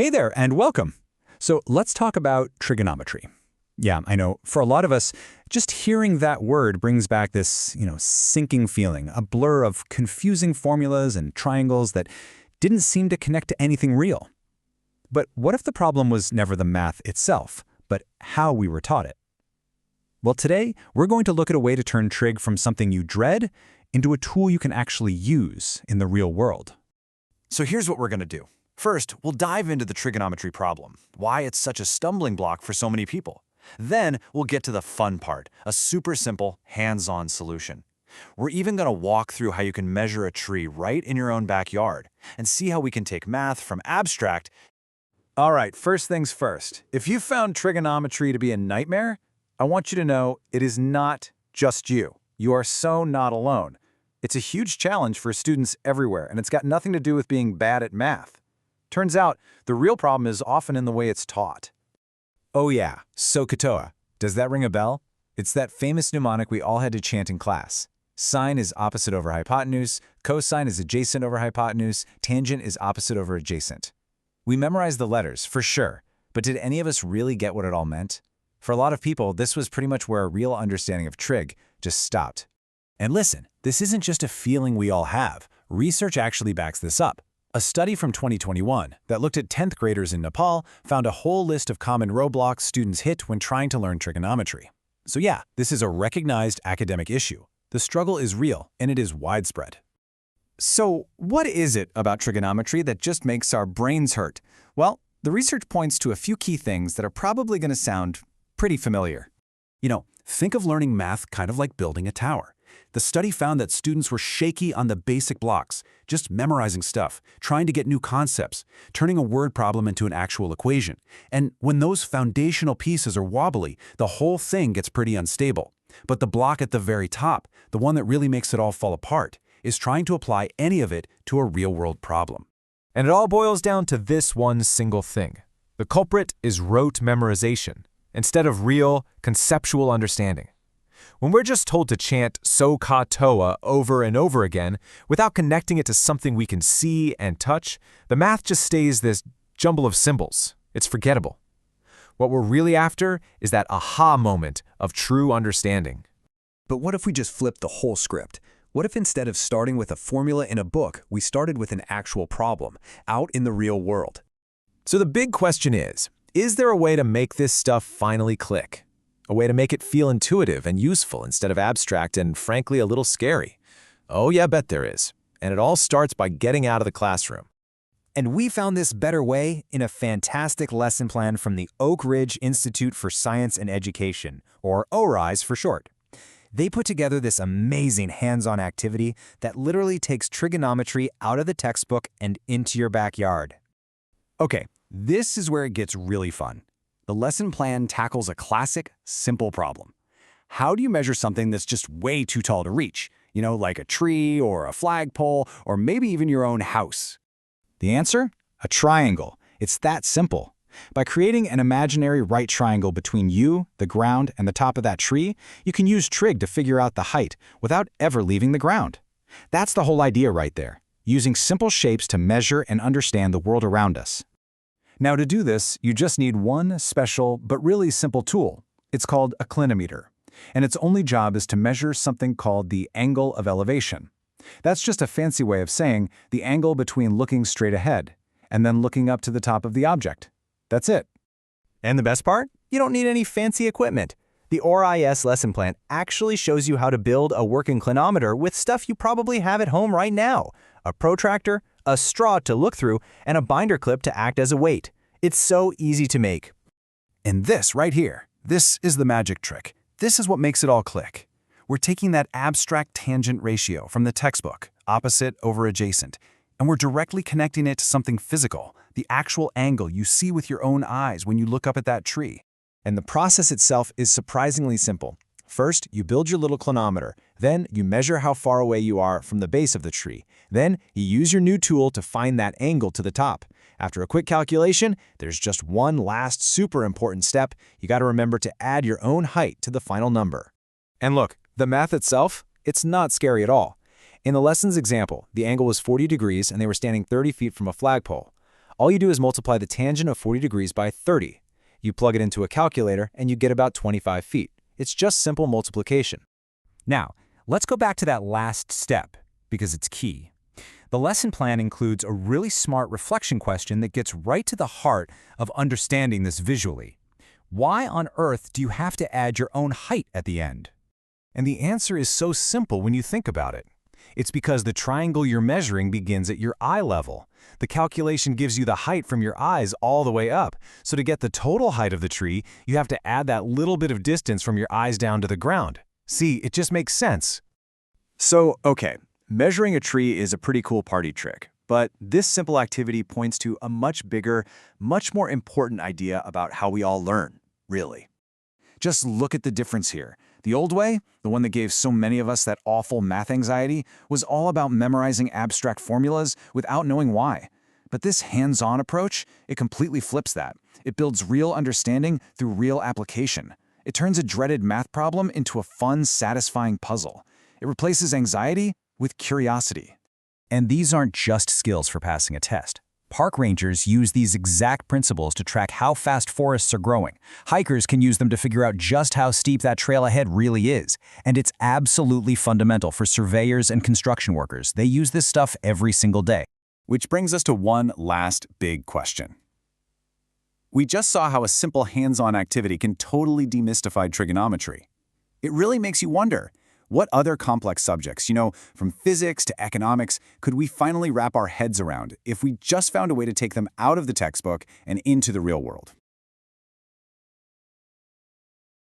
Hey there, and welcome. So let's talk about trigonometry. Yeah, I know, for a lot of us, just hearing that word brings back this, sinking feeling, a blur of confusing formulas and triangles that didn't seem to connect to anything real. But what if the problem was never the math itself, but how we were taught it? Well, today, we're going to look at a way to turn trig from something you dread into a tool you can actually use in the real world. So here's what we're going to do. First, we'll dive into the trigonometry problem, why it's such a stumbling block for so many people. Then, we'll get to the fun part, a super simple, hands-on solution. We're even going to walk through how you can measure a tree right in your own backyard and see how we can take math from abstract. All right, first things first. If you found trigonometry to be a nightmare, I want you to know it is not just you. You are so not alone. It's a huge challenge for students everywhere, and it's got nothing to do with being bad at math. Turns out, the real problem is often in the way it's taught. Oh yeah, SOHCAHTOA. Does that ring a bell? It's that famous mnemonic we all had to chant in class. Sine is opposite over hypotenuse, cosine is adjacent over hypotenuse, tangent is opposite over adjacent. We memorized the letters, for sure, but did any of us really get what it all meant? For a lot of people, this was pretty much where a real understanding of trig just stopped. And listen, this isn't just a feeling we all have. Research actually backs this up. A study from 2021 that looked at 10th graders in Nepal found a whole list of common roadblocks students hit when trying to learn trigonometry. So yeah, this is a recognized academic issue. The struggle is real, and it is widespread. So what is it about trigonometry that just makes our brains hurt? Well, the research points to a few key things that are probably going to sound pretty familiar. Think of learning math kind of like building a tower. The study found that students were shaky on the basic blocks, just memorizing stuff, trying to get new concepts, turning a word problem into an actual equation. And when those foundational pieces are wobbly, the whole thing gets pretty unstable. But the block at the very top, the one that really makes it all fall apart, is trying to apply any of it to a real-world problem. And it all boils down to this one single thing. The culprit is rote memorization, instead of real, conceptual understanding. When we're just told to chant SOHCAHTOA over and over again, without connecting it to something we can see and touch, the math just stays this jumble of symbols. It's forgettable. What we're really after is that aha moment of true understanding. But what if we just flipped the whole script? What if instead of starting with a formula in a book, we started with an actual problem, out in the real world? So the big question is there a way to make this stuff finally click? A way to make it feel intuitive and useful instead of abstract and, frankly, a little scary? Oh yeah, I bet there is. And it all starts by getting out of the classroom. And we found this better way in a fantastic lesson plan from the Oak Ridge Institute for Science and Education, or ORISE for short. They put together this amazing hands-on activity that literally takes trigonometry out of the textbook and into your backyard. Okay, this is where it gets really fun. The lesson plan tackles a classic, simple problem. How do you measure something that's just way too tall to reach? Like a tree or a flagpole or maybe even your own house. The answer? A triangle. It's that simple. By creating an imaginary right triangle between you, the ground, and the top of that tree, you can use trig to figure out the height without ever leaving the ground. That's the whole idea right there, using simple shapes to measure and understand the world around us. Now to do this, you just need one special but really simple tool. It's called a clinometer, and its only job is to measure something called the angle of elevation. That's just a fancy way of saying the angle between looking straight ahead and then looking up to the top of the object. That's it. And the best part? You don't need any fancy equipment. The ORIS lesson plan actually shows you how to build a working clinometer with stuff you probably have at home right now. A protractor, a straw to look through, and a binder clip to act as a weight. It's so easy to make. And this right here, this is the magic trick. This is what makes it all click. We're taking that abstract tangent ratio from the textbook, opposite over adjacent, and we're directly connecting it to something physical, the actual angle you see with your own eyes when you look up at that tree. And the process itself is surprisingly simple. First, you build your little clinometer. Then, you measure how far away you are from the base of the tree. Then, you use your new tool to find that angle to the top. After a quick calculation, there's just one last super important step. You got to remember to add your own height to the final number. And look, the math itself, it's not scary at all. In the lesson's example, the angle was 40 degrees and they were standing 30 feet from a flagpole. All you do is multiply the tangent of 40 degrees by 30. You plug it into a calculator and you get about 25 feet. It's just simple multiplication. Now, let's go back to that last step, because it's key. The lesson plan includes a really smart reflection question that gets right to the heart of understanding this visually. Why on earth do you have to add your own height at the end? And the answer is so simple when you think about it. It's because the triangle you're measuring begins at your eye level. The calculation gives you the height from your eyes all the way up. So to get the total height of the tree, you have to add that little bit of distance from your eyes down to the ground. See, it just makes sense. So, okay, measuring a tree is a pretty cool party trick, but this simple activity points to a much bigger, much more important idea about how we all learn, really. Just look at the difference here. The old way, the one that gave so many of us that awful math anxiety, was all about memorizing abstract formulas without knowing why. But this hands-on approach, it completely flips that. It builds real understanding through real application. It turns a dreaded math problem into a fun, satisfying puzzle. It replaces anxiety with curiosity. And these aren't just skills for passing a test. Park rangers use these exact principles to track how fast forests are growing. Hikers can use them to figure out just how steep that trail ahead really is. And it's absolutely fundamental for surveyors and construction workers. They use this stuff every single day. Which brings us to one last big question. We just saw how a simple hands-on activity can totally demystify trigonometry. It really makes you wonder, what other complex subjects, from physics to economics, could we finally wrap our heads around if we just found a way to take them out of the textbook and into the real world?